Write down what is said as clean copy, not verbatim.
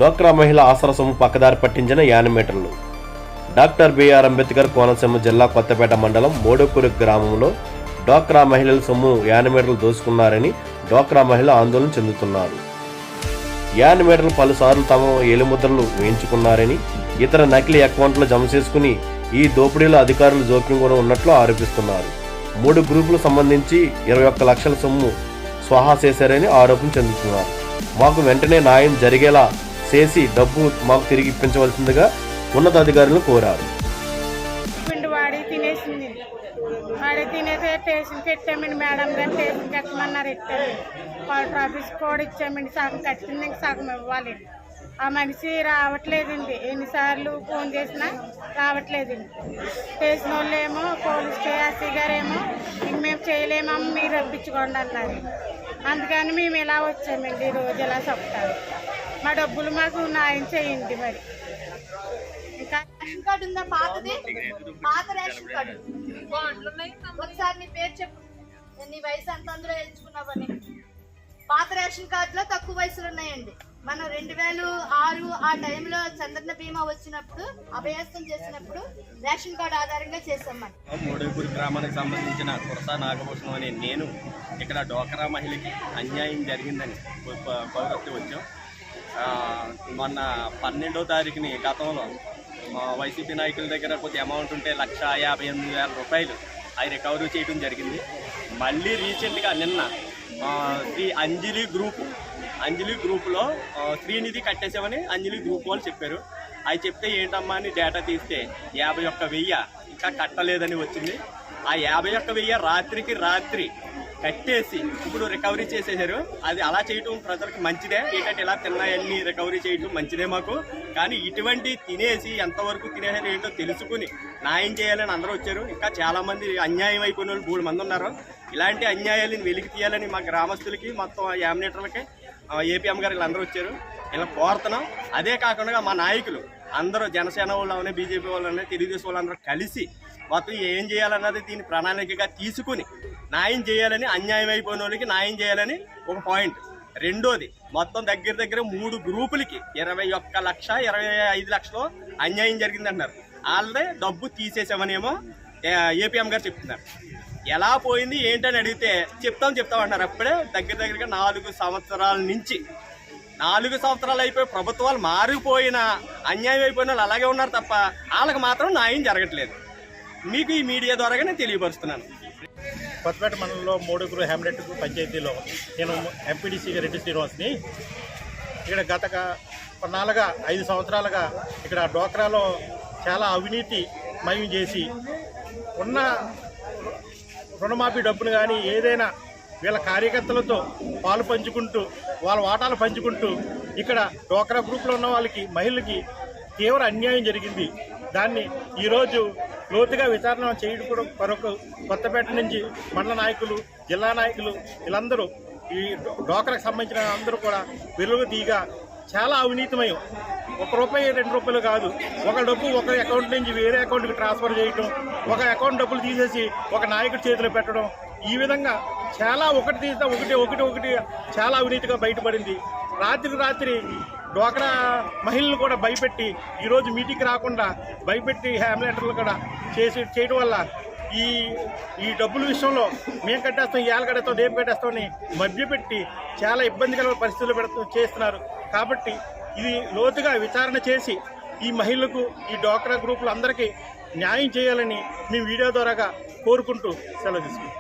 డోక్రా మహిళ ఆసరా సొమ్ము పక్కదారి పట్టించిన యానిమేటర్లు. డాక్టర్ బిఆర్ అంబేద్కర్ కోనసీమ జిల్లా కొత్తపేట మండలం మోడోకూరు గ్రామంలో డోక్రా మహిళల సొమ్ము యానిమేటర్లు దోచుకున్నారని డోక్రా మహిళ ఆందోళన చెందుతున్నారు. యానిమేటర్లు పలుసార్లు తమ ఏలుముద్రలు వేయించుకున్నారని, ఇతర నకిలీ అకౌంట్లు జమ చేసుకుని ఈ దోపిడీలో అధికారులు జోక్యం కూడా ఉన్నట్లు ఆరోపిస్తున్నారు. 3 గ్రూపులకు సంబంధించి 21 లక్షల సొమ్ము స్వాహా చేశారని ఆరోపణ చెందుతున్నారు. మాకు వెంటనే న్యాయం జరిగేలా చేసి డబ్బు మాకు తిరిగి ఇప్పించవలసిందిగా ఉన్నతాధికారులను కోరారు. వాడి తినేసి స్టేషన్కి పెట్టామండి. మేడం గారు స్టేషన్కి ఎక్కమన్నారు, ఎట్టామండి. కలెక్టర్ ఆఫీస్ కూడా ఇచ్చామండి. సగం కట్టింది, ఇంక సగం ఇవ్వాలి. ఆ మనిషి రావట్లేదండి. ఎన్నిసార్లు ఫోన్ చేసినా రావట్లేదండి. స్టేషన్ వాళ్ళు ఏమో పోలీస్ ఎస్సీ గారేమో ఇంక మేము చేయలేమమ్మ, మీరు రప్పించుకోండి అన్నారు. అందుకని మేము ఇలా వచ్చామండి. ఈరోజు ఇలా చెప్తారు. మా డబ్బులు మాకు న్యాయం చేయండి. మరి ఇంకా రేషన్ కార్డు ఉందా? పాతది, పాత రేషన్ కార్డు. ఒకసారి నీ పేరు చెప్పు, నీ వయసు ఎంత అందులో ఎంచుకున్నావని. పాత రేషన్ కార్డులో తక్కువ వయసులు ఉన్నాయండి. మనం 2006 ఆ టైంలో చంద్రన్న బీమా వచ్చినప్పుడు అభయస్థం చేసినప్పుడు రేషన్ కార్డు ఆధారంగా చేసాం. మనం మోడోకూరు గ్రామానికి సంబంధించిన కురసా నాగభూషణం అనే నేను ఇక్కడ డోక్రా మహిళకి అన్యాయం జరిగిందని పౌరత్వం వచ్చాం. మొన్న 12వ తారీఖుని గతంలో వైసీపీ నాయకుల దగ్గర కొద్ది అమౌంట్ ఉంటే 1,58,000 రూపాయలు అవి రికవరీ చేయడం జరిగింది. మళ్ళీ రీసెంట్గా నిన్న శ్రీ అంజలి గ్రూపులో శ్రీనిధి కట్టేసామని అంజలి గ్రూప్ వాళ్ళు చెప్పారు. అవి చెప్తే ఏంటమ్మా అని డేటా తీస్తే 51,000 ఇంకా కట్టలేదని వచ్చింది. ఆ 51,000 రాత్రికి రాత్రి కట్టేసి ఇప్పుడు రికవరీ చేసేసారు. అది అలా చేయటం ప్రజలకు మంచిదే. ఏంటంటే ఇలా తిన్నాయన్నీ రికవరీ చేయటం మంచిదే మాకు. కానీ ఇటువంటి తినేసి ఎంతవరకు తినేసారు ఏంటో తెలుసుకుని న్యాయం చేయాలని అందరూ వచ్చారు. ఇంకా చాలామంది అన్యాయం అయిపోయిన వాళ్ళు 3 మంది ఉన్నారు. ఇలాంటి అన్యాయాలను వెలికి తీయాలని మా గ్రామస్తులకి మొత్తం యామినేటర్లకి ఏపీఎం గారికి అందరూ వచ్చారు. ఇలా కోరుతున్నాం. అదే కాకుండా మా నాయకులు అందరూ జనసేన వాళ్ళు అవునే, బీజేపీ వాళ్ళు, తెలుగుదేశం వాళ్ళందరూ కలిసి మొత్తం ఏం చేయాలన్నది దీన్ని ప్రణాళికగా తీసుకుని న్యాయం చేయాలని, అన్యాయం అయిపోయిన వాళ్ళకి న్యాయం చేయాలని ఒక పాయింట్. రెండోది, మొత్తం దగ్గర 3 గ్రూపులకి 21,25 లక్షలు అన్యాయం జరిగిందంటున్నారు. వాళ్ళే డబ్బు తీసేసామనేమో ఏపీఎం గారు చెప్తున్నారు. ఎలా పోయింది ఏంటని అడిగితే చెప్తామంటున్నారు. అప్పుడే దగ్గరగా 4 సంవత్సరాల నుంచి 4 సంవత్సరాలు అయిపోయి ప్రభుత్వాలు మారిపోయిన అన్యాయం అయిపోయిన వాళ్ళు అలాగే ఉన్నారు తప్ప వాళ్ళకి మాత్రం న్యాయం జరగట్లేదు. మీకు ఈ మీడియా ద్వారాగా నేను తెలియపరుస్తున్నాను. కొత్తపేట మండలంలో మోడోకూరు హ్యామ్లెట్ పంచాయతీలో నేను ఎంపీడీసీగా రెడ్డి శ్రీనివాస్ని. ఇక్కడ గత 5 సంవత్సరాలుగా ఇక్కడ డోక్రాలో చాలా అవినీతి మయం చేసి ఉన్న రుణమాఫీ డబ్బులు కానీ ఏదైనా వీళ్ళ కార్యకర్తలతో పాలు పంచుకుంటూ వాళ్ళ వాటాలు పంచుకుంటూ ఇక్కడ డోక్రా గ్రూప్లో ఉన్న వాళ్ళకి మహిళలకి తీవ్ర అన్యాయం జరిగింది. దాన్ని ఈరోజు లోతుగా విచారణ చేయడం కొరకు కొత్తపేట నుంచి మండల నాయకులు, జిల్లా నాయకులు వీళ్ళందరూ ఈ డోక్రాకు సంబంధించిన అందరూ కూడా వెలుగు తీగా చాలా అవినీతిమయం. ₹1, ₹2 కాదు, ఒక డబ్బు ఒక అకౌంట్ నుంచి వేరే అకౌంట్కి ట్రాన్స్ఫర్ చేయటం, ఒక అకౌంట్ డబ్బులు తీసేసి ఒక నాయకుడి చేతిలో పెట్టడం, ఈ విధంగా చాలా ఒకటి తీస్తే ఒకటి చాలా అవినీతిగా బయటపడింది. రాత్రి డోక్రా మహిళలు కూడా భయపెట్టి ఈరోజు మీటింగ్కి రాకుండా భయపెట్టి హ్యామ్లెటర్లు కూడా చేయడం వల్ల ఈ డబ్బుల విషయంలో మేము కట్టేస్తాం, ఇవాళ కట్టేస్తాం, రేపు కట్టేస్తామని మభ్యపెట్టి చాలా ఇబ్బందికర పరిస్థితులు చేస్తున్నారు. కాబట్టి ఇది లోతుగా విచారణ చేసి ఈ మహిళలకు, ఈ డోక్రా గ్రూపులు అందరికీ న్యాయం చేయాలని మేము వీడియో ద్వారాగా కోరుకుంటూ సెలవు తీసుకుంటాం.